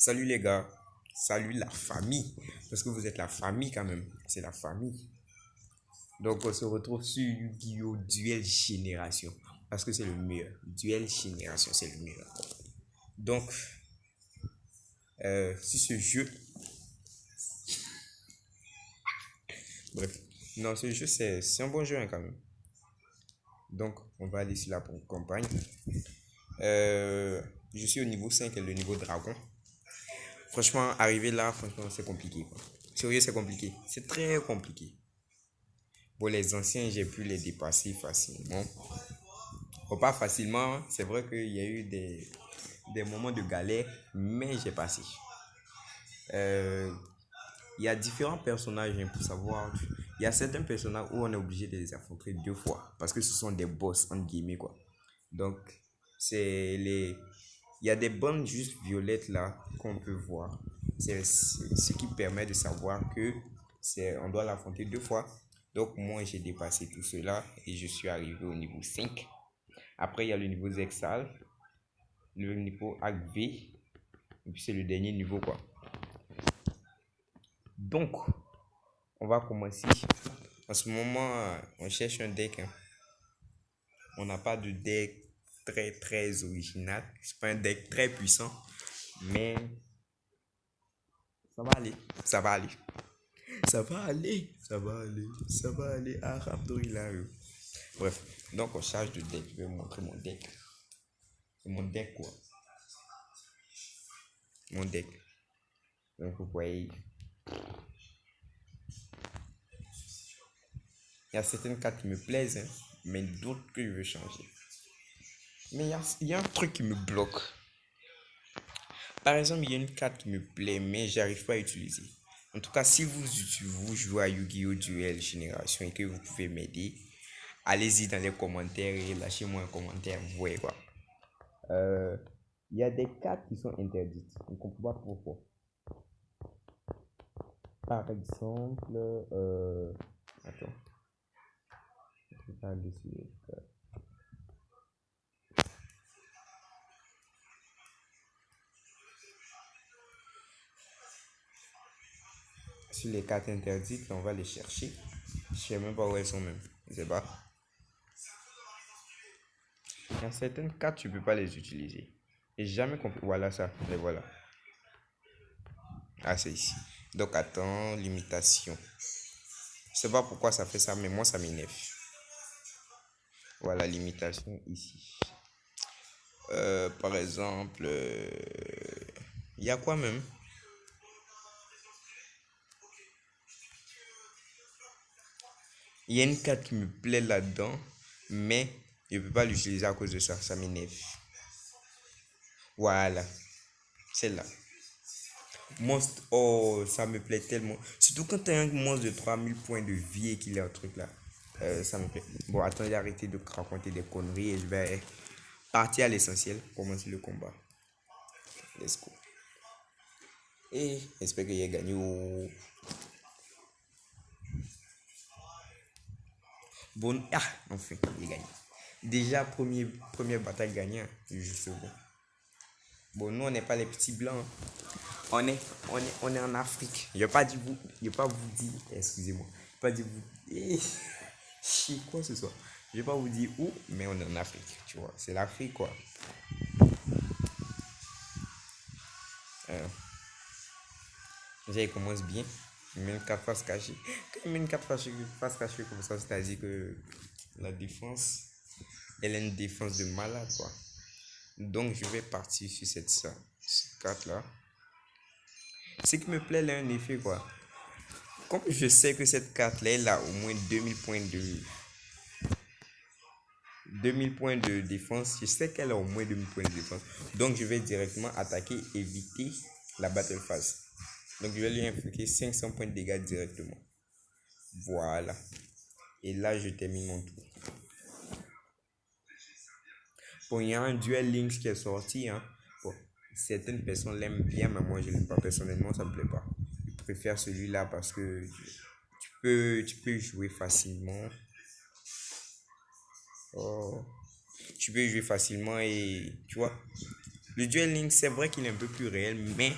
Salut les gars, salut la famille, parce que vous êtes la famille quand même, c'est la famille. Donc on se retrouve sur Yu-Gi-Oh! Duel Génération, parce que c'est le meilleur. Duel Génération, c'est le meilleur. Donc, si ce jeu, bref, non, ce jeu c'est un bon jeu hein, quand même. Donc, on va aller sur la campagne. Euh, je suis au niveau 5 et le niveau dragon. Franchement, arriver là, franchement, c'est compliqué, quoi. Sérieux, c'est compliqué. C'est très compliqué. Bon, les anciens, j'ai pu les dépasser facilement. Bon, pas facilement, hein. C'est vrai qu'il y a eu des moments de galère, mais j'ai passé. Euh, il y a différents personnages hein, pour savoir. Il y a certains personnages où on est obligé de les affronter deux fois parce que ce sont des boss, entre guillemets, quoi. Donc, c'est les. Il y a des bandes juste violettes là qu'on peut voir. C'est ce qui permet de savoir que on doit l'affronter deux fois. Donc, moi, j'ai dépassé tout cela et je suis arrivé au niveau 5. Après, il y a le niveau Zexal, le niveau AV, et puis c'est le dernier niveau, quoi. Donc, on va commencer. En ce moment, on cherche un deck, hein. On n'a pas de deck très très original. C'est pas un deck très puissant, mais ça va aller. Ça va aller. Ça va aller. Ça va aller. Ça va aller. Alhamdoulilah. Bref, donc on charge de deck. Je vais vous montrer mon deck. C'est mon deck, quoi. Mon deck. Donc, vous voyez, il y a certaines cartes qui me plaisent, hein, mais d'autres que je veux changer. Mais il y a un truc qui me bloque. Par exemple, il y a une carte qui me plaît, mais j'arrive pas à utiliser. En tout cas, si vous jouez à Yu-Gi-Oh! Duel Génération et que vous pouvez m'aider, allez-y dans les commentaires et lâchez-moi un commentaire. Vous voyez quoi. Il y a des cartes qui sont interdites. On ne comprend pas pourquoi. Par exemple, attends. Je vais pas dessus. Sur les cartes interdites, on va les chercher. Je sais même pas où elles sont même. Je sais pas. Il y a certaines cartes, tu peux pas les utiliser. J'ai jamais compris. Voilà ça. Et voilà. Ah, c'est ici. Donc attends, limitation. Je sais pas pourquoi ça fait ça, mais moi ça m'énerve. Voilà, limitation ici. Par exemple, il y a quoi même? Il y a une carte qui me plaît là-dedans, mais je ne peux pas l'utiliser à cause de ça. Ça m'énerve. Voilà, celle-là. Monstre, oh, ça me plaît tellement. Surtout quand tu as un monstre de 3000 points de vie et qu'il est un truc là. Ça me plaît. Bon, attendez, arrêtez de raconter des conneries et je vais partir à l'essentiel, commencer le combat. Let's go. Et j'espère qu'il a gagné. Bon, ah, enfin, il a gagné. Déjà, première bataille gagnée, juste bon. Bon, nous, on n'est pas les petits blancs. On est en Afrique. Je ne vais pas dire vous, je vais pas vous dire, excusez-moi, je vais pas dire vous, chier quoi ce soir. Je vais pas vous dire où, mais on est en Afrique, tu vois. C'est l'Afrique, quoi. Euh, déjà, il commence bien. Il met une carte face cachée. Quand il met une carte face cachée comme ça, c'est-à-dire que la défense, elle a une défense de malade, quoi. Donc, je vais partir sur cette carte-là. Ce qui me plaît, elle a un effet, quoi. Comme je sais que cette carte-là, elle a au moins 2000 points de défense, je sais qu'elle a au moins 2000 points de défense. Donc, je vais directement attaquer, éviter la battle phase. Donc, je vais lui infliger 500 points de dégâts directement. Voilà. Et là, je termine mon tour. Bon, il y a un duel Links qui est sorti. Hein. Bon, certaines personnes l'aiment bien, mais moi, je l'aime pas. Personnellement, ça me plaît pas. Je préfère celui-là parce que tu peux jouer facilement. Oh. Tu peux jouer facilement et tu vois, Le Duel Link, c'est vrai qu'il est un peu plus réel, mais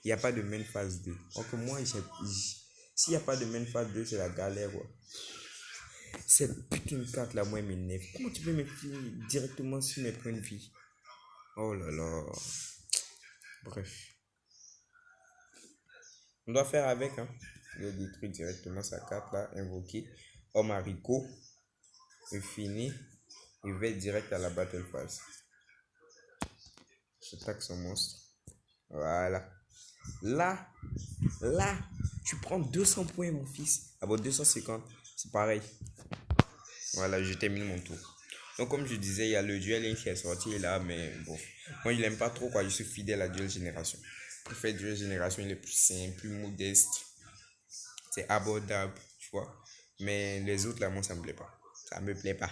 il n'y a pas de main phase 2. Donc moi, s'il n'y a pas de main phase 2, c'est la galère, quoi. Cette putain de carte là, moi, elle m'énerve. Comment tu peux me finir directement sur mes points de vie? Oh là là. Bref. On doit faire avec, hein. Je vais détruire directement sa carte là, invoquer. Homme haricot. Et fini. Il va direct à la battle phase. J'attaque son monstre. Voilà. Là, tu prends 200 points, mon fils. Ah bon, 250, c'est pareil. Voilà, je termine mon tour. Donc, comme je disais, il y a le Duel Link qui est sorti là, mais bon. Moi, je l'aime pas trop, quoi. Je suis fidèle à Duel Génération. Je préfère Duel Génération, il est plus simple, plus modeste. C'est abordable, tu vois. Mais les autres, là, moi, ça me plaît pas. Ça me plaît pas.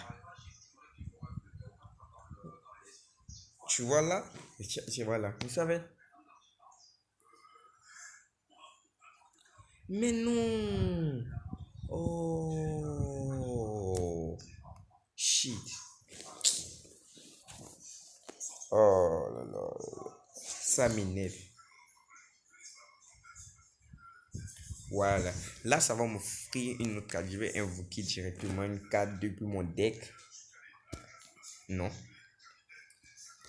Tu vois là? Voilà. Vous savez? Mais non! Oh! Shit. Oh là là. Ça m'énerve. Voilà. Là, ça va m'offrir une autre carte. Je vais invoquer directement une carte depuis mon deck. Non.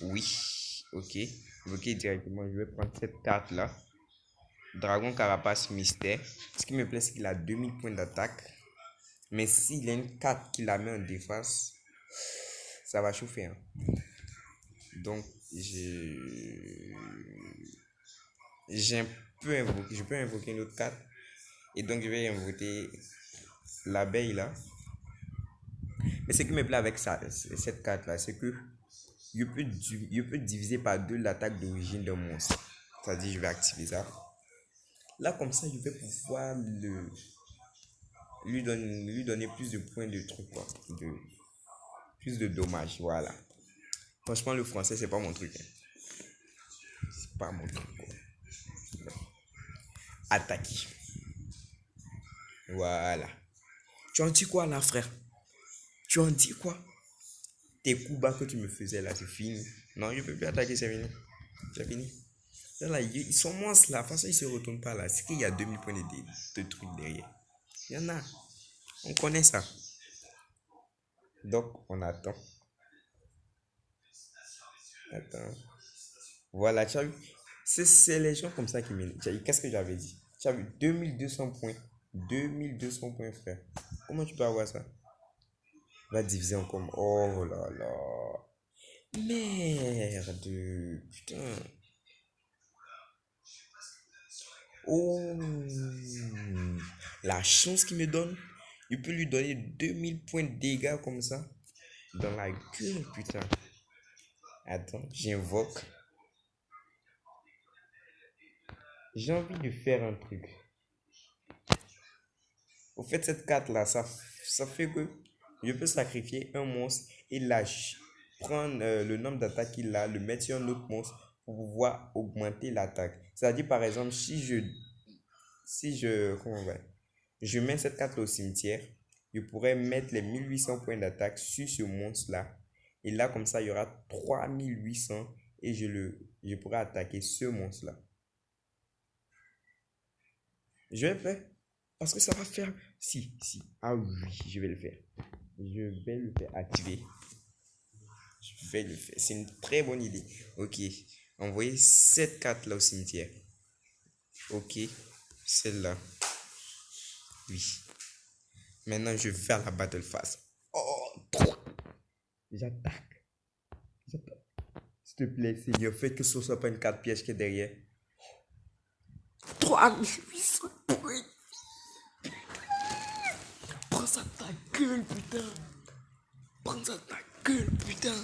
Oui. Ok. Invoquer directement. Je vais prendre cette carte-là. Dragon Carapace Mystère. Ce qui me plaît, c'est qu'il a 2000 points d'attaque. Mais s'il a une carte qui la met en défense, ça va chauffer. Hein. Donc, je peux invoquer une autre carte. Et donc, je vais invoquer l'abeille là. Mais ce qui me plaît avec cette carte là, c'est que je peux diviser par deux l'attaque d'origine d'un monstre. C'est-à-dire, je vais activer ça. Là, comme ça, je vais pouvoir lui donner plus de points de truc, quoi. Plus de dommages, voilà. Franchement, le français, c'est pas mon truc. Hein. C'est pas mon truc, quoi. Attaque. Voilà. Tu en dis quoi, là, frère? Tu en dis quoi? Tes coups bas que tu me faisais, là, c'est fini. Non, je peux plus attaquer, c'est fini. C'est fini. Là, ils sont monstres, là. De toute façon, ils se retournent pas, là. C'est qu'il y a 2000 points de trucs derrière. Il y en a. On connaît ça. Donc, on attend. Attends. Voilà, tu as vu. C'est les gens comme ça qui m'énervent. Qu'est-ce que j'avais dit? Tu as vu 2200 points. 2200 points, frère. Comment tu peux avoir ça? Va diviser en comme. Oh là là. Merde. Putain. Oh. La chance qu'il me donne. Il peut lui donner 2000 points de dégâts comme ça. Dans la gueule, putain. Attends, j'invoque. J'ai envie de faire un truc. Au fait, cette carte-là, ça fait que je peux sacrifier un monstre et prendre le nombre d'attaques qu'il a, le mettre sur un autre monstre pour pouvoir augmenter l'attaque. C'est-à-dire, par exemple, comment on va, je mets cette carte au cimetière, je pourrais mettre les 1800 points d'attaque sur ce monstre-là. Et là, comme ça, il y aura 3800 et je pourrais attaquer ce monstre-là. Je vais faire. Parce que ça va faire. Si. Ah oui, je vais le faire. Je vais le faire activer. Je vais le faire. C'est une très bonne idée. Ok. Envoyer cette carte là au cimetière. Ok. Celle-là. Oui. Maintenant, je vais faire la battle phase. Oh, j'attaque. S'il te plaît, Seigneur, fais que ce soit pas une carte piège qui est derrière. 3800 points. Prends ça ta gueule, putain. Prends ça ta gueule, putain.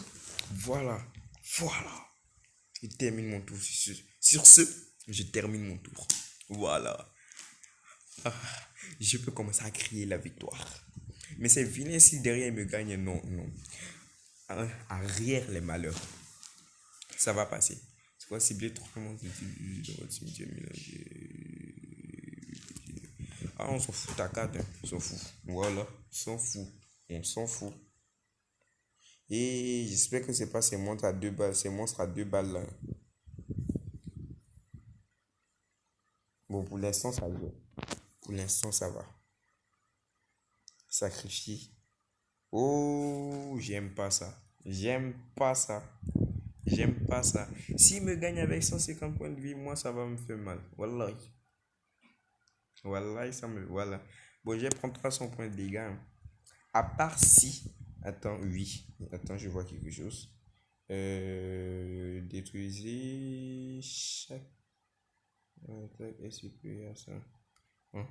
Voilà. Je termine mon tour. Sur ce, je termine mon tour. Voilà. Ah, je peux commencer à crier la victoire. Mais c'est vilain si derrière il me gagne. Non. Arrière les malheurs. Ça va passer. C'est quoi cibler trop le monde dans votre cimetière mélangé. Ah, on s'en fout ta carte. Hein. On s'en fout. Voilà. On s'en fout. Et j'espère que c'est pas ces monstres à 2 balles, ces monstres à 2 balles là. Bon, pour l'instant, ça va. Pour l'instant, ça va. Sacrifier. Oh, j'aime pas ça. J'aime pas ça. J'aime pas ça. S'il me gagne avec 150 points de vie, moi, ça va me faire mal. Wallahi. Wallahi, ça me... Voilà. Bon, je vais prendre 300 points de dégâts, hein. À part si... Attends, oui. Attends, je vois quelque chose. Détruisez chaque... Attaque est supérieure à ça. Hein?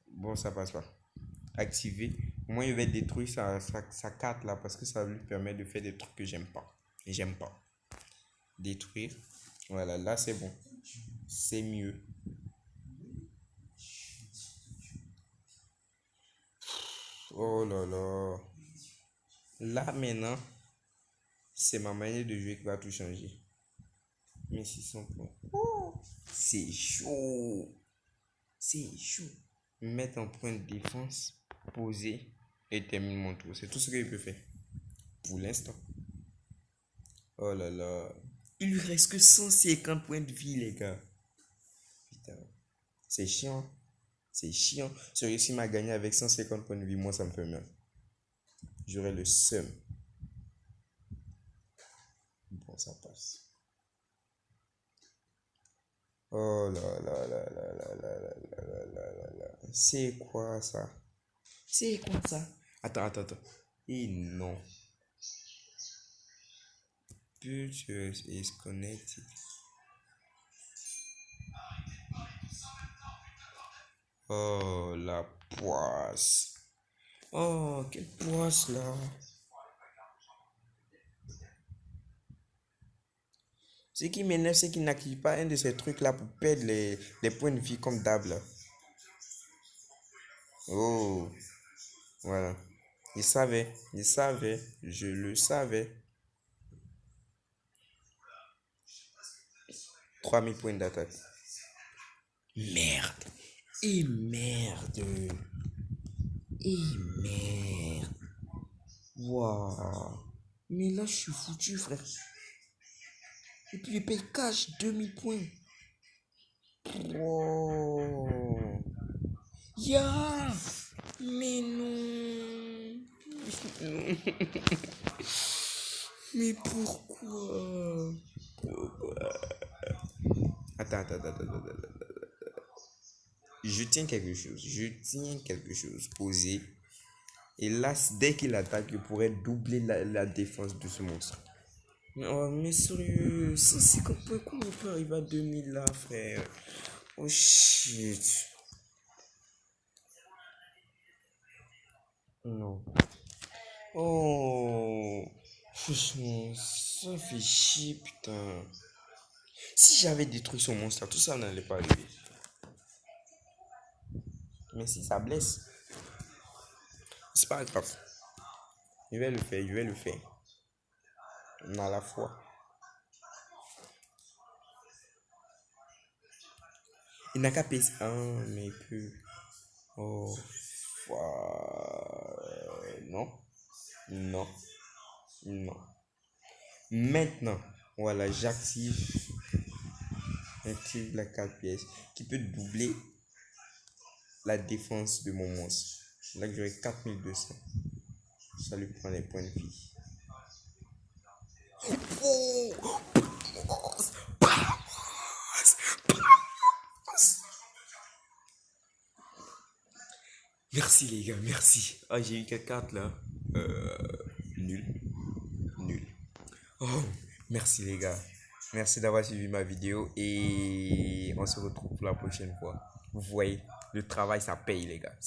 Bon, ça passe pas. Activer. Moi, il va détruire sa carte là parce que ça lui permet de faire des trucs que j'aime pas. Et j'aime pas. Détruire. Voilà, là c'est bon. C'est mieux. Oh là là. Là maintenant, c'est ma manière de jouer qui va tout changer. 1600 points. Oh, c'est chaud. C'est chaud. Mettre en point de défense, poser et termine mon tour. C'est tout ce qu'il peut faire. Pour l'instant. Oh là là. Il lui reste que 150 points de vie, les gars. Putain. C'est chiant. C'est chiant. Si je réussis à gagner avec 150 points de vie, moi, ça me fait mal. J'aurais le seum. Bon, ça passe. Oh là là là là là là là là là là là. C'est quoi ça? C'est quoi ça? Attends. Et non. Purchase is connected. Oh, la poisse. Oh, quelle poisse là. Ce qui m'énerve, c'est qu'il n'active pas un de ces trucs là pour perdre les points de vie comme d'hab là. Oh, voilà. Il savait, je le savais. 3000 points d'attaque. Merde. Et merde. Waouh. Mais là, je suis foutu, frère. Et puis, il paye cash 2000 points. Wow. Ya. Mais non. Mais pourquoi? Attends. Je tiens quelque chose. Posé. Et là, dès qu'il attaque, je pourrais doubler la défense de ce monstre. Oh, mais sérieux, c'est comme comment on peut arriver à 2000 là, frère? Oh shit. Non. Oh. Franchement, ça fait chier, putain. Si j'avais détruit son monstre, tout ça n'allait pas arriver. Mais si ça blesse, c'est pas grave. Je vais le faire. On a la foi. Il n'a qu'à payer. Ah, mais peu. Oh. Non. Maintenant, voilà, j'active la 4 pièces qui peut doubler la défense de mon monstre. Là, j'aurai 4200. Ça lui prend les points de vie. Oh! Merci les gars, merci. Ah, j'ai eu 4 là. Nul. Oh, merci les gars. Merci d'avoir suivi ma vidéo et on se retrouve pour la prochaine fois. Vous voyez, le travail ça paye les gars.